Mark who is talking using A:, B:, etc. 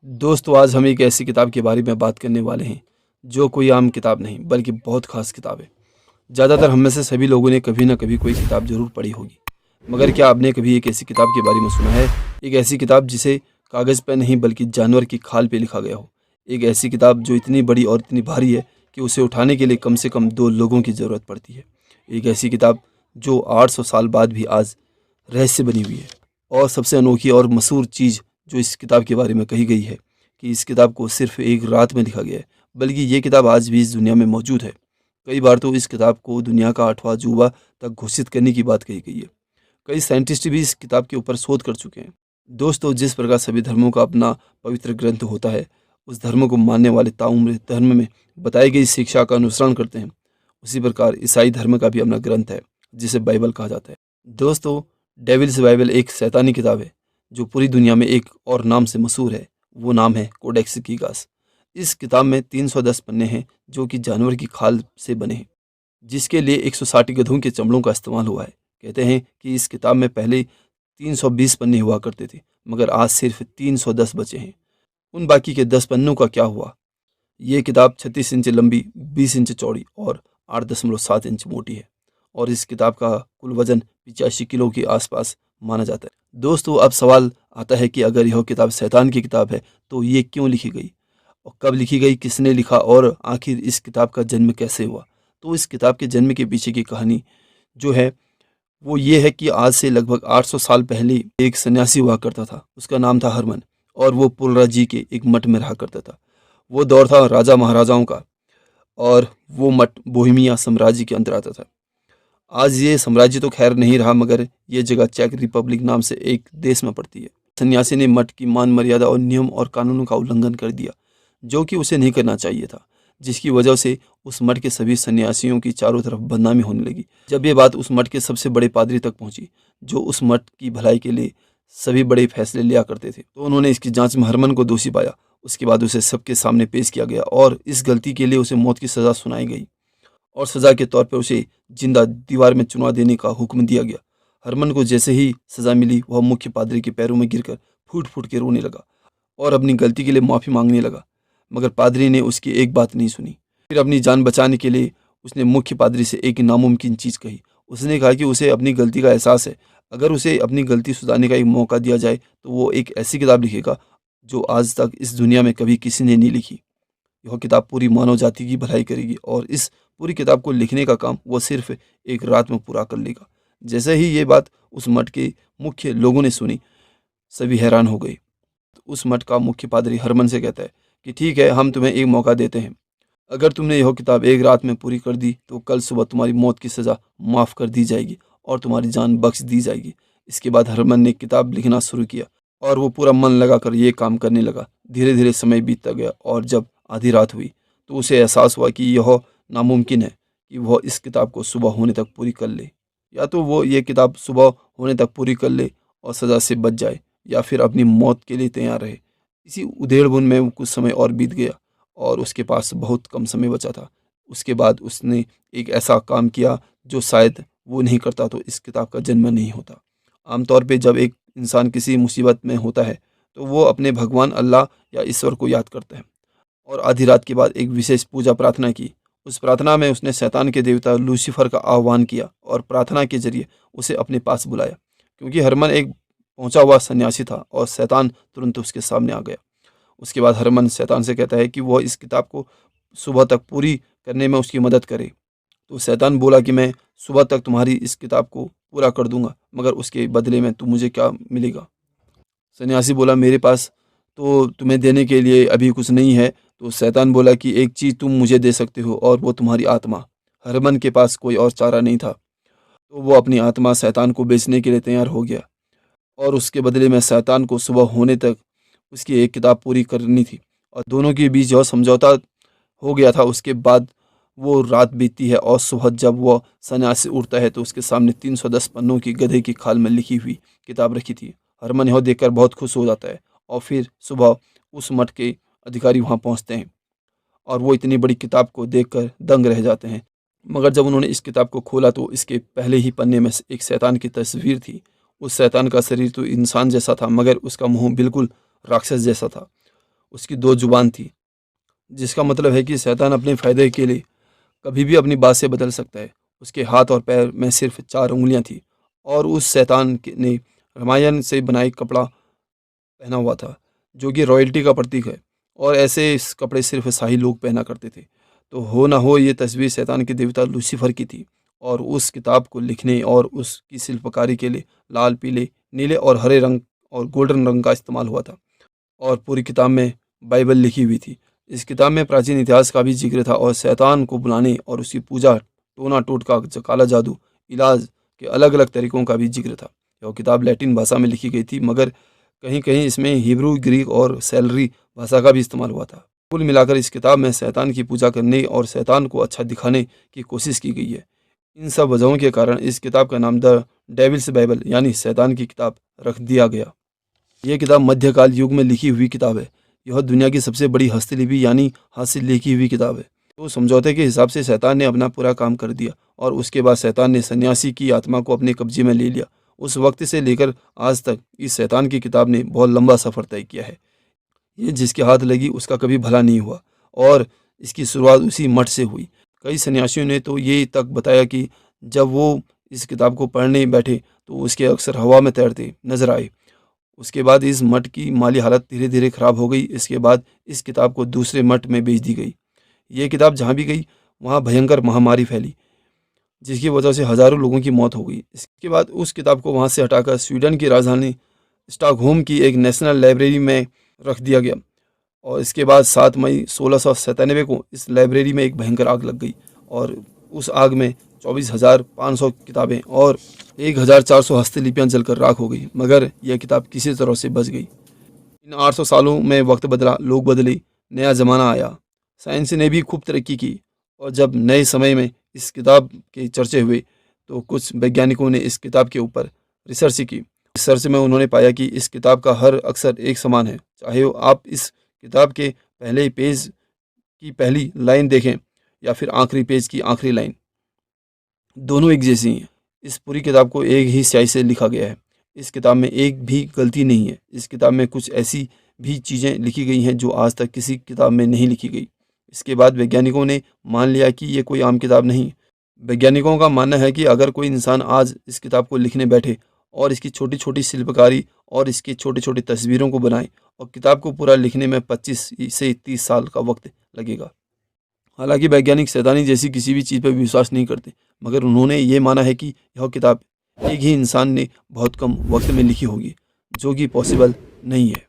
A: दोस्तों, आज हम एक ऐसी किताब के बारे में बात करने वाले हैं जो कोई आम किताब नहीं बल्कि बहुत ख़ास किताब है। ज़्यादातर हम में से सभी लोगों ने कभी ना कभी कोई किताब ज़रूर पढ़ी होगी। मगर क्या आपने कभी एक ऐसी किताब के बारे में सुना है? एक ऐसी किताब जिसे कागज़ पे नहीं बल्कि जानवर की खाल पे लिखा गया हो। एक ऐसी किताब जो इतनी बड़ी और इतनी भारी है कि उसे उठाने के लिए कम से कम 2 लोगों की ज़रूरत पड़ती है। एक ऐसी किताब जो 800 साल बाद भी आज रहस्य बनी हुई है। और सबसे अनोखी और मशहूर चीज़ जो इस किताब के बारे में कही गई है कि इस किताब को सिर्फ़ एक रात में लिखा गया है, बल्कि ये किताब आज भी इस दुनिया में मौजूद है। कई बार तो इस किताब को दुनिया का 8वां अजूबा तक घोषित करने की बात कही गई है। कई साइंटिस्ट भी इस किताब के ऊपर शोध कर चुके हैं। दोस्तों, जिस प्रकार सभी धर्मों का अपना पवित्र ग्रंथ होता है, उस धर्म को मानने वाले ताउम्र धर्म में बताई गई शिक्षा का अनुसरण करते हैं। उसी प्रकार ईसाई धर्म का भी अपना ग्रंथ है, जिसे बाइबल कहा जाता है। दोस्तों, डेविल्स बाइबल एक शैतानी किताब है जो पूरी दुनिया में एक और नाम से मशहूर है। वो नाम है कोडेक्स गीगास। इस किताब में 310 पन्ने हैं जो कि जानवर की खाल से बने हैं, जिसके लिए 160 गधों के चमड़ों का इस्तेमाल हुआ है। कहते हैं कि इस किताब में पहले 320 पन्ने हुआ करते थे, मगर आज सिर्फ 310 बचे हैं। उन बाकी के 10 पन्नों का क्या हुआ? ये किताब 36 इंच लंबी, 20 इंच चौड़ी और 8.7 इंच मोटी है, और इस किताब का कुल वजन 85 किलो के आसपास माना जाता है। दोस्तों, अब सवाल आता है कि अगर यह किताब शैतान की किताब है तो ये क्यों लिखी गई, और कब लिखी गई, किसने लिखा, और आखिर इस किताब का जन्म कैसे हुआ? तो इस किताब के जन्म के पीछे की कहानी जो है वो ये है कि आज से लगभग 800 साल पहले एक सन्यासी हुआ करता था। उसका नाम था हरमन, और वो पुलरा जी के एक मठ में रहा करता था। वो दौर था राजा महाराजाओं का, और वो मठ बोहेमिया साम्राज्य के अंदर आता था। आज ये साम्राज्य तो खैर नहीं रहा, मगर ये जगह चेक रिपब्लिक नाम से एक देश में पड़ती है। सन्यासी ने मठ की मान मर्यादा और नियम और कानूनों का उल्लंघन कर दिया, जो कि उसे नहीं करना चाहिए था, जिसकी वजह से उस मठ के सभी सन्यासियों की चारों तरफ बदनामी होने लगी। जब ये बात उस मठ के सबसे बड़े पादरी तक पहुंची, जो उस मठ की भलाई के लिए सभी बड़े फैसले लिया करते थे, तो उन्होंने इसकी जांच में हरमन को दोषी पाया। उसके बाद उसे सबके सामने पेश किया गया और इस गलती के लिए उसे मौत की सज़ा सुनाई गई, और सज़ा के तौर पर उसे जिंदा दीवार में चुनवा देने का हुक्म दिया गया। हरमन को जैसे ही सज़ा मिली, वह मुख्य पादरी के पैरों में गिरकर फूट फूट के रोने लगा और अपनी गलती के लिए माफ़ी मांगने लगा, मगर पादरी ने उसकी एक बात नहीं सुनी। फिर अपनी जान बचाने के लिए उसने मुख्य पादरी से एक नामुमकिन चीज़ कही। उसने कहा कि उसे अपनी गलती का एहसास है। अगर उसे अपनी गलती सुधारने का एक मौका दिया जाए तो वो एक ऐसी किताब लिखेगा जो आज तक इस दुनिया में कभी किसी ने नहीं लिखी। यह किताब पूरी मानव जाति की भलाई करेगी, और इस पूरी किताब को लिखने का काम वो सिर्फ एक रात में पूरा कर लेगा। जैसे ही ये बात उस मठ के मुख्य लोगों ने सुनी, सभी हैरान हो गए। तो उस मठ का मुख्य पादरी हरमन से कहता है कि ठीक है, हम तुम्हें एक मौका देते हैं। अगर तुमने यह किताब एक रात में पूरी कर दी तो कल सुबह तुम्हारी मौत की सज़ा माफ़ कर दी जाएगी और तुम्हारी जान बख्श दी जाएगी। इसके बाद हरमन ने किताब लिखना शुरू किया, और वो पूरा मन लगाकर ये काम करने लगा। धीरे धीरे समय बीतता गया, और जब आधी रात हुई तो उसे एहसास हुआ कि यह नामुमकिन है कि वह इस किताब को सुबह होने तक पूरी कर ले। या तो वो ये किताब सुबह होने तक पूरी कर ले और सज़ा से बच जाए, या फिर अपनी मौत के लिए तैयार रहे। इसी उधेड़-बुन में कुछ समय और बीत गया, और उसके पास बहुत कम समय बचा था। उसके बाद उसने एक ऐसा काम किया जो शायद वो नहीं करता तो इस किताब का जन्म नहीं होता। आमतौर पे जब एक इंसान किसी मुसीबत में होता है तो वो अपने भगवान अल्लाह या ईश्वर को याद करता है, और आधी रात के बाद एक विशेष पूजा प्रार्थना की। उस प्रार्थना में उसने शैतान के देवता लूसीफर का आह्वान किया और प्रार्थना के जरिए उसे अपने पास बुलाया। क्योंकि हरमन एक पहुंचा हुआ सन्यासी था और शैतान तुरंत उसके सामने आ गया। उसके बाद हरमन शैतान से कहता है कि वह इस किताब को सुबह तक पूरी करने में उसकी मदद करे। तो शैतान बोला कि मैं सुबह तक तुम्हारी इस किताब को पूरा कर दूंगा, मगर उसके बदले में मुझे क्या मिलेगा? सन्यासी बोला, मेरे पास तो तुम्हें देने के लिए अभी कुछ नहीं है। तो शैतान बोला कि एक चीज़ तुम मुझे दे सकते हो, और वो तुम्हारी आत्मा। हरमन के पास कोई और चारा नहीं था, तो वो अपनी आत्मा शैतान को बेचने के लिए तैयार हो गया, और उसके बदले में शैतान को सुबह होने तक उसकी एक किताब पूरी करनी थी। और दोनों के बीच जो समझौता हो गया था, उसके बाद वो रात बीतती है, और सुबह जब वह सन्यासी उठता है तो उसके सामने 310 पन्नों की गधे की खाल में लिखी हुई किताब रखी थी। हरमन यह देखकर बहुत खुश हो जाता है, और फिर सुबह उस मठ के अधिकारी वहाँ पहुँचते हैं, और वो इतनी बड़ी किताब को देखकर दंग रह जाते हैं। मगर जब उन्होंने इस किताब को खोला तो इसके पहले ही पन्ने में एक शैतान की तस्वीर थी। उस शैतान का शरीर तो इंसान जैसा था, मगर उसका मुँह बिल्कुल राक्षस जैसा था। उसकी 2 जुबान थी, जिसका मतलब है कि शैतान अपने फ़ायदे के लिए कभी भी अपनी बात से बदल सकता है। उसके हाथ और पैर में सिर्फ़ 4 उँगलियाँ थीं और उस शैतान ने रामायण से बनाई कपड़ा पहना हुआ था, जो कि रॉयल्टी का प्रतीक है, और ऐसे इस कपड़े सिर्फ़ शाही लोग पहना करते थे। तो हो ना हो ये तस्वीर शैतान के देवता लूसीफर की थी, और उस किताब को लिखने और उसकी शिल्पकारी के लिए लाल, पीले, नीले और हरे रंग और गोल्डन रंग का इस्तेमाल हुआ था। और पूरी किताब में बाइबल लिखी हुई थी। इस किताब में प्राचीन इतिहास का भी ज़िक्र था और शैतान को बुलाने और उसकी पूजा, टोना-टोटका, काला जादू, इलाज के अलग-अलग तरीकों का भी ज़िक्र था। यह किताब लैटिन भाषा में लिखी गई थी, मगर कहीं-कहीं इसमें हिब्रू, ग्रीक और सैलरी भाषा का भी इस्तेमाल हुआ था। कुल मिलाकर इस किताब में शैतान की पूजा करने और शैतान को अच्छा दिखाने की कोशिश की गई है। इन सब वजहों के कारण इस किताब का नाम द डेविल्स बाइबल यानी शैतान की किताब रख दिया गया। यह किताब मध्यकाल युग में लिखी हुई किताब है। यह दुनिया की सबसे बड़ी हस्तलिपि यानी हाथ से लिखी हुई किताब है। तो समझौते के हिसाब से शैतान ने अपना पूरा काम कर दिया और उसके बाद शैतान ने सन्यासी की आत्मा को अपने कब्जे में ले लिया। उस वक्त से लेकर आज तक इस शैतान की किताब ने बहुत लंबा सफ़र तय किया है। ये जिसके हाथ लगी उसका कभी भला नहीं हुआ, और इसकी शुरुआत उसी मठ से हुई। कई सन्यासियों ने तो ये तक बताया कि जब वो इस किताब को पढ़ने बैठे तो उसके अक्सर हवा में तैरते नजर आए। उसके बाद इस मठ की माली हालत धीरे-धीरे खराब हो गई। इसके बाद इस किताब को दूसरे मठ में बेच दी गई। ये किताब जहाँ भी गई, वहाँ भयंकर महामारी फैली, जिसकी वजह से हज़ारों लोगों की मौत हो गई। इसके बाद उस किताब को वहाँ से हटाकर स्वीडन की राजधानी स्टॉकहोम की एक नेशनल लाइब्रेरी में रख दिया गया, और इसके बाद 7 मई 1697 को इस लाइब्रेरी में एक भयंकर आग लग गई, और उस आग में 24,500 किताबें और 1,400 हस्तलिपियाँ जलकर राख हो गई, मगर यह किताब किसी तरह से बच गई। इन 800 सालों में वक्त बदला, लोग बदले, नया ज़माना आया, साइंस ने भी खूब तरक्की की, और जब नए समय में इस किताब के चर्चे हुए तो कुछ वैज्ञानिकों ने इस किताब के ऊपर रिसर्च की। रिसर्च में उन्होंने पाया कि इस किताब का हर अक्षर एक समान है, चाहे आप इस किताब के पहले पेज की पहली लाइन देखें या फिर आखिरी पेज की आखिरी लाइन, दोनों एक जैसी हैं। इस पूरी किताब को एक ही स्याही से लिखा गया है। इस किताब में एक भी गलती नहीं है। इस किताब में कुछ ऐसी भी चीज़ें लिखी गई हैं जो आज तक किसी किताब में नहीं लिखी गई। इसके बाद वैज्ञानिकों ने मान लिया कि ये कोई आम किताब नहीं। वैज्ञानिकों का मानना है कि अगर कोई इंसान आज इस किताब को लिखने बैठे और इसकी छोटी-छोटी शिल्पकारी और इसकी छोटी-छोटी तस्वीरों को बनाए, और किताब को पूरा लिखने में 25 से 30 साल का वक्त लगेगा। हालांकि वैज्ञानिक शैतानी जैसी किसी भी चीज़ पर विश्वास नहीं करते, मगर उन्होंने ये माना है कि यह किताब एक ही इंसान ने बहुत कम वक्त में लिखी होगी, जो कि पॉसिबल नहीं है।